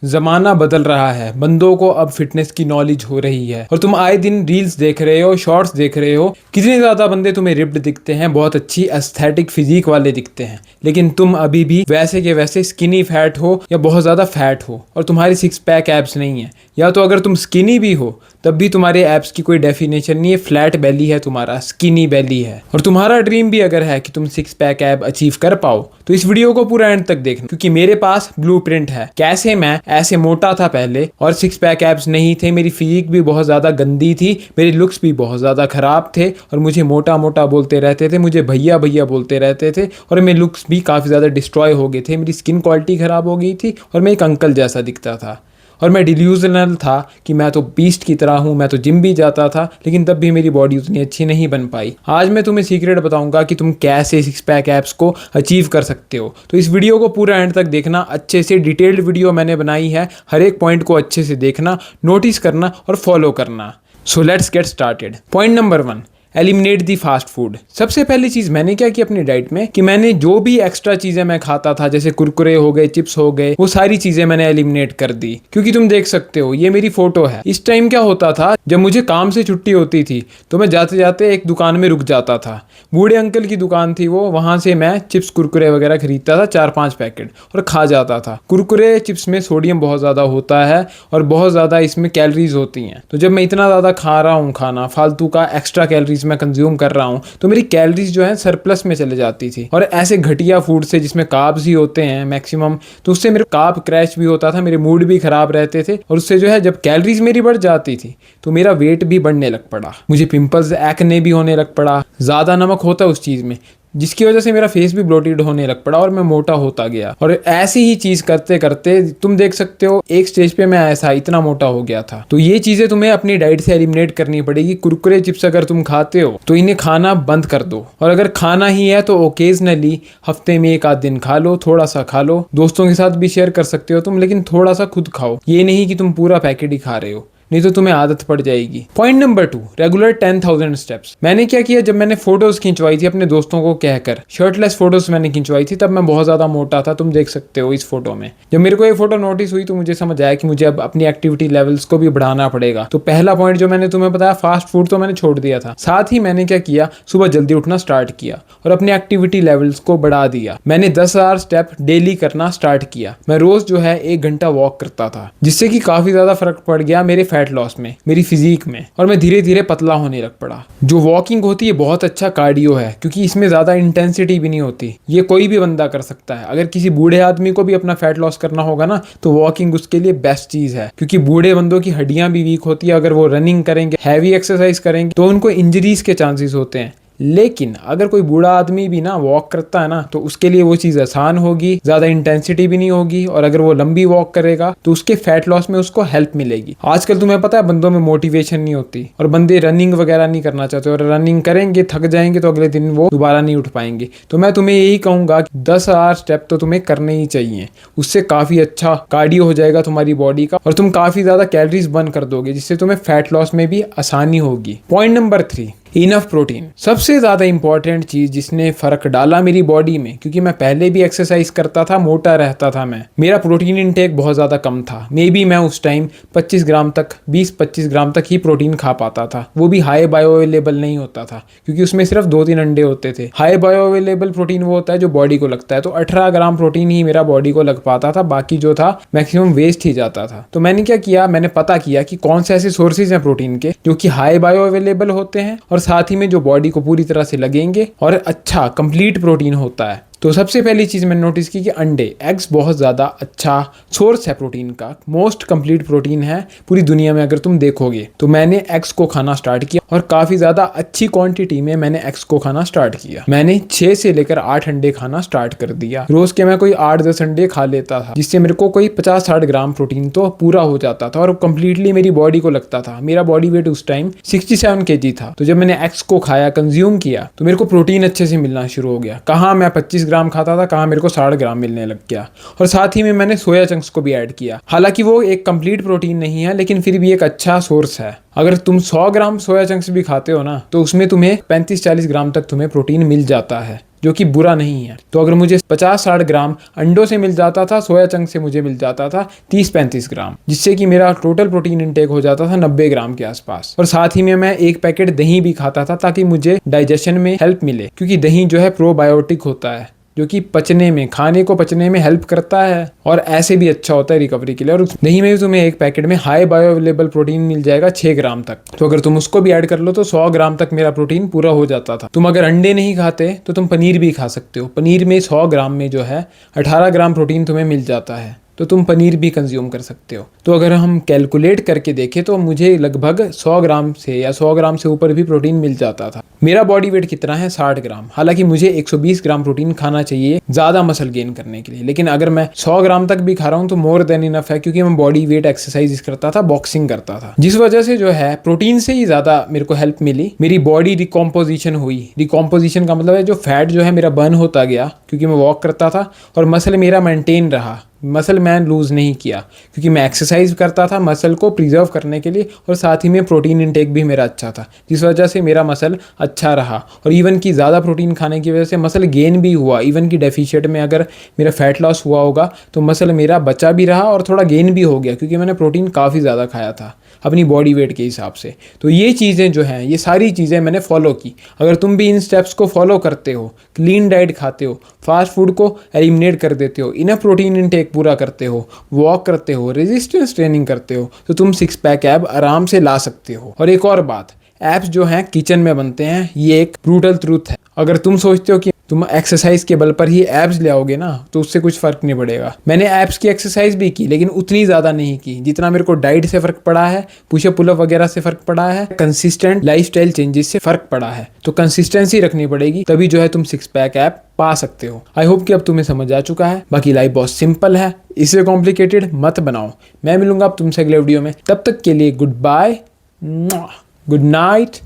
जमाना बदल रहा है, बंदों को अब फिटनेस की नॉलेज हो रही है और तुम आए दिन रील्स देख रहे हो, शॉर्ट्स देख रहे हो। कितने ज्यादा बंदे तुम्हें रिप्ड दिखते हैं, बहुत अच्छी एस्थेटिक फिजिक वाले दिखते हैं, लेकिन तुम अभी भी वैसे के वैसे स्किनी फैट हो या बहुत ज्यादा फैट हो और तुम्हारी सिक्स पैक एब्स नहीं है। या तो अगर तुम स्किनी भी हो तब भी तुम्हारे एब्स की कोई डेफिनेशन नहीं है, फ्लैट बेली है तुम्हारा, स्किनी बेली है। और तुम्हारा ड्रीम भी अगर है कि तुम सिक्स पैक एब अचीव कर पाओ तो इस वीडियो को पूरा एंड तक देखना, क्योंकि मेरे पास ब्लूप्रिंट है कैसे मैं ऐसे मोटा था पहले और सिक्स पैक एब्स नहीं थे, मेरी फिजिक भी बहुत ज़्यादा गंदी थी, मेरे लुक्स भी बहुत ज़्यादा ख़राब थे और मुझे मोटा मोटा बोलते रहते थे, मुझे भैया भैया बोलते रहते थे और मेरे लुक्स भी काफ़ी ज़्यादा डिस्ट्रॉय हो गए थे, मेरी स्किन क्वालिटी ख़राब हो गई थी और मैं एक अंकल जैसा दिखता था। और मैं डिल्यूजनल था कि मैं तो बीस्ट की तरह हूँ, मैं तो जिम भी जाता था, लेकिन तब भी मेरी बॉडी उतनी अच्छी नहीं बन पाई। आज मैं तुम्हें सीक्रेट बताऊंगा कि तुम कैसे सिक्स पैक एब्स को अचीव कर सकते हो। तो इस वीडियो को पूरा एंड तक देखना, अच्छे से डिटेल्ड वीडियो मैंने बनाई है, हर एक पॉइंट को अच्छे से देखना, नोटिस करना और फॉलो करना। So let's get started. Point number 1, eliminate the fast food. सबसे पहली चीज मैंने क्या की अपनी डाइट में कि मैंने जो भी एक्स्ट्रा चीजें मैं खाता था, जैसे कुरकुरे हो गए, चिप्स हो गए, वो सारी चीजें मैंने एलिमिनेट कर दी। क्योंकि तुम देख सकते हो ये मेरी फोटो है। इस टाइम क्या होता था, जब मुझे काम से छुट्टी होती थी तो मैं जाते जाते एक दुकान में रुक जाता था, बूढ़े अंकल की दुकान थी वो, वहां से मैं चिप्स कुरकुरे वगैरह खरीदता था, 4-5 पैकेट और खा जाता था। कुरकुरे चिप्स में सोडियम बहुत ज्यादा होता है और बहुत ज्यादा इसमें कैलोरीज होती हैं, तो जब मैं इतना ज्यादा खा रहा हूँ खाना फालतू का, एक्स्ट्रा कैलोरीज मैं कंज्यूम कर रहा हूँ, तो मेरी कैलोरीज जो है सरप्लस में चले जाती थी। और ऐसे घटिया फूड से जिसमें कार्ब्स ही होते हैं मैक्सिमम, तो उससे मेरे कार्ब क्रैश भी होता था, मेरे मूड भी खराब रहते थे और उससे जो है जब कैलोरीज मेरी बढ़ जाती थी तो मेरा वेट भी बढ़ने लग पड़ा, मुझे पिंपल्स एक्ने भी होने लग पड़ा, ज्यादा नमक होता है उस चीज में, जिसकी वजह से मेरा फेस भी ब्लोटेड होने लग पड़ा और मैं मोटा होता गया। और ऐसी ही चीज करते करते तुम देख सकते हो एक स्टेज पे मैं ऐसा इतना मोटा हो गया था। तो ये चीजें तुम्हें अपनी डाइट से एलिमिनेट करनी पड़ेगी। कुरकुरे चिप्स अगर तुम खाते हो तो इन्हें खाना बंद कर दो, और अगर खाना ही है तो ओकेजनली हफ्ते में 1 आध दिन खा लो, थोड़ा सा खा लो, दोस्तों के साथ भी शेयर कर सकते हो तुम, लेकिन थोड़ा सा खुद खाओ, ये नहीं कि तुम पूरा पैकेट ही खा रहे हो, नहीं तो तुम्हें आदत पड़ जाएगी। Point number 2, regular 10,000 steps. मैंने क्या किया, जब मैंने फोटोज खिंचवाई थी अपने दोस्तों को कहकर, शर्टलेस फोटोज मैंने खिंचवाई थी, तब मैं बहुत ज्यादा मोटा था, तुम देख सकते हो इस फोटो में। जब मेरे को ये फोटो नोटिस हुई तो मुझे समझ आया कि मुझे अब अपनी एक्टिविटी लेवल्स को भी बढ़ाना पड़ेगा। तो पहला पॉइंट जो मैंने तुम्हें बताया, फास्ट फूड तो मैंने छोड़ दिया था, साथ ही मैंने क्या किया, सुबह जल्दी उठना स्टार्ट किया और अपनी एक्टिविटी लेवल्स को बढ़ा दिया। मैंने 10,000 स्टेप डेली करना स्टार्ट किया। मैं रोज जो है 1 घंटा वॉक करता था, जिससे कि काफी ज्यादा फर्क पड़ गया मेरे फैट लॉस में, मेरी फिजिक में, और मैं धीरे धीरे पतला होने लग पड़ा। जो वॉकिंग होती है बहुत अच्छा कार्डियो है, क्योंकि इसमें ज्यादा इंटेंसिटी भी नहीं होती, ये कोई भी बंदा कर सकता है। अगर किसी बूढ़े आदमी को भी अपना फैट लॉस करना होगा ना, तो वॉकिंग उसके लिए बेस्ट चीज है, क्योंकि बूढ़े बंदों की हड्डियां भी वीक होती है, अगर वो रनिंग करेंगे, हैवी एक्सरसाइज करेंगे तो उनको इंजरीज के चांसेस होते हैं। लेकिन अगर कोई बूढ़ा आदमी भी ना वॉक करता है ना, तो उसके लिए वो चीज़ आसान होगी, ज़्यादा इंटेंसिटी भी नहीं होगी, और अगर वो लंबी वॉक करेगा तो उसके फैट लॉस में उसको हेल्प मिलेगी। आजकल तुम्हें पता है बंदों में मोटिवेशन नहीं होती और बंदे रनिंग वगैरह नहीं करना चाहते, और रनिंग करेंगे थक जाएंगे तो अगले दिन वो दोबारा नहीं उठ पाएंगे। तो मैं तुम्हें यही कहूँगा कि 10,000 स्टेप तो तुम्हें करने ही चाहिए, उससे काफ़ी अच्छा कार्डियो हो जाएगा तुम्हारी बॉडी का और तुम काफ़ी ज़्यादा कैलोरीज बर्न कर दोगे, जिससे तुम्हें फैट लॉस में भी आसानी होगी। Point number 3, enough protein. सबसे ज्यादा इंपॉर्टेंट चीज जिसने फर्क डाला मेरी बॉडी में, क्योंकि मैं पहले भी एक्सरसाइज करता था, मोटा रहता था मैं, मेरा प्रोटीन इंटेक बहुत ज्यादा कम था। मे बी मैं उस टाइम 25 ग्राम तक, 20-25 ग्राम तक ही प्रोटीन खा पाता था, वो भी हाई बायो अवेलेबल नहीं होता था, क्योंकि उसमें सिर्फ 2-3 अंडे होते थे। हाई बायो अवेलेबल प्रोटीन वो होता है जो बॉडी को लगता है, तो 18 ग्राम प्रोटीन ही मेरा बॉडी को लग पाता था, बाकी जो था मैक्सिमम वेस्ट ही जाता था। तो मैंने क्या किया, मैंने पता किया कि कौन से ऐसे सोर्सेज हैं प्रोटीन के जो कि हाई बायो अवेलेबल होते हैं और साथ ही में जो बॉडी को पूरी तरह से लगेंगे और अच्छा कंप्लीट प्रोटीन होता है। तो सबसे पहली चीज मैंने नोटिस की कि अंडे, एग्स बहुत ज्यादा अच्छा सोर्स है प्रोटीन का, मोस्ट कंप्लीट प्रोटीन है पूरी दुनिया में अगर तुम देखोगे। तो मैंने एग्स को खाना स्टार्ट किया और काफी ज्यादा अच्छी क्वांटिटी में मैंने एग्स को खाना स्टार्ट किया। मैंने 6 से लेकर 8 अंडे खाना स्टार्ट कर दिया। रोज के मैं कोई 8-10 अंडे खा लेता था, जिससे मेरे को कोई 50-60 ग्राम प्रोटीन तो पूरा हो जाता था और कंप्लीटली मेरी बॉडी को लगता था। मेरा बॉडी वेट उस टाइम 67 kg था। तो जब मैंने एग्स को खाया, कंज्यूम किया, तो मेरे को प्रोटीन अच्छे से मिलना शुरू हो गया। कहाँ मैं 25 ग्राम खाता था, कहाँ मेरे को 60 ग्राम मिलने लग गया। और साथ ही में मैंने सोया चंक्स को भी ऐड किया। हालांकि वो एक कंप्लीट प्रोटीन नहीं है, लेकिन फिर भी एक अच्छा सोर्स है। अगर तुम 100 ग्राम सोया चंक्स भी खाते हो ना, तो उसमें तुम्हें 35-40 ग्राम तक तुम्हें प्रोटीन मिल जाता है। जो कि बुरा नहीं है। तो अगर मुझे 50-60 ग्राम अंडों से मिल जाता था, सोया चंक से मुझे मिल जाता था 30-35 ग्राम, जिससे कि मेरा टोटल प्रोटीन इंटेक हो जाता था 90 ग्राम के आसपास। और साथ ही में मैं एक पैकेट दही भी खाता था ताकि मुझे डाइजेशन में हेल्प मिले, क्योंकि दही जो है प्रोबायोटिक होता है, जो कि पचने में, खाने को पचने में हेल्प करता है और ऐसे भी अच्छा होता है रिकवरी के लिए। और दही में भी तुम्हें एक पैकेट में हाई बायो अवेलेबल प्रोटीन मिल जाएगा 6 ग्राम तक। तो अगर तुम उसको भी ऐड कर लो तो 100 ग्राम तक मेरा प्रोटीन पूरा हो जाता था। तुम अगर अंडे नहीं खाते तो तुम पनीर भी खा सकते हो। पनीर में 100 ग्राम में जो है 18 ग्राम प्रोटीन तुम्हें मिल जाता है, तो तुम पनीर भी कंज्यूम कर सकते हो। तो अगर हम कैलकुलेट करके देखें तो मुझे लगभग 100 ग्राम से या 100 ग्राम से ऊपर भी प्रोटीन मिल जाता था। मेरा बॉडी वेट कितना है? 60 ग्राम। हालांकि मुझे 120 ग्राम प्रोटीन खाना चाहिए ज़्यादा मसल गेन करने के लिए, लेकिन अगर मैं 100 ग्राम तक भी खा रहा हूँ तो मोर देन इनफ है, क्योंकि मैं बॉडी वेट एक्सरसाइज करता था, बॉक्सिंग करता था, जिस वजह से जो है प्रोटीन से ही ज़्यादा मेरे को हेल्प मिली। मेरी बॉडी रिकॉम्पोजिशन हुई। रिकॉम्पोजिशन का मतलब है जो फैट जो है मेरा बर्न होता गया, क्योंकि मैं वॉक करता था, और मसल मेरा मेंटेन रहा। मसल मैन लूज़ नहीं किया, क्योंकि मैं एक्सरसाइज करता था मसल को प्रिजर्व करने के लिए, और साथ ही में प्रोटीन इंटेक भी मेरा अच्छा था, जिस वजह से मेरा मसल अच्छा रहा। और इवन की ज़्यादा प्रोटीन खाने की वजह से मसल गेन भी हुआ। इवन की डेफिशिएंट में अगर मेरा फैट लॉस हुआ होगा तो मसल मेरा बचा भी रहा और थोड़ा गेन भी हो गया, क्योंकि मैंने प्रोटीन काफ़ी ज़्यादा खाया था अपनी बॉडी वेट के हिसाब से। तो ये चीज़ें जो हैं, ये सारी चीज़ें मैंने फॉलो की। अगर तुम भी इन स्टेप्स को फॉलो करते हो, क्लीन डाइट खाते हो, फास्ट फूड को एलिमिनेट कर देते हो, इनफ प्रोटीन इनटेक पूरा करते हो, वॉक करते हो, रेजिस्टेंस ट्रेनिंग करते हो, तो तुम 6 पैक ऐब आराम से ला सकते हो। और एक और बात, एब्स जो हैं किचन में बनते हैं, ये एक ब्रूटल ट्रूथ है। अगर तुम सोचते हो कि तुम एक्सरसाइज के बल पर ही एब्स ले आओगे ना, तो उससे कुछ फर्क नहीं पड़ेगा। मैंने एब्स की एक्सरसाइज भी की, लेकिन उतनी ज़्यादा नहीं की जितना मेरे को डाइट से फ़र्क पड़ा है, पुशअप पुलअप वगैरह से फ़र्क पड़ा है, कंसिस्टेंट लाइफस्टाइल चेंजेस से फ़र्क पड़ा है। तो कंसिस्टेंसी रखनी पड़ेगी, तभी जो है तुम 6 पैक ऐप पा सकते हो। आई होप कि अब तुम्हें समझ आ चुका है। बाकी लाइफ बहुत सिंपल है, इसे कॉम्प्लिकेटेड मत बनाओ। मैं मिलूंगा अब तुमसे अगले वीडियो में, तब तक के लिए good bye, good night,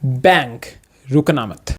bank, रुकना मत।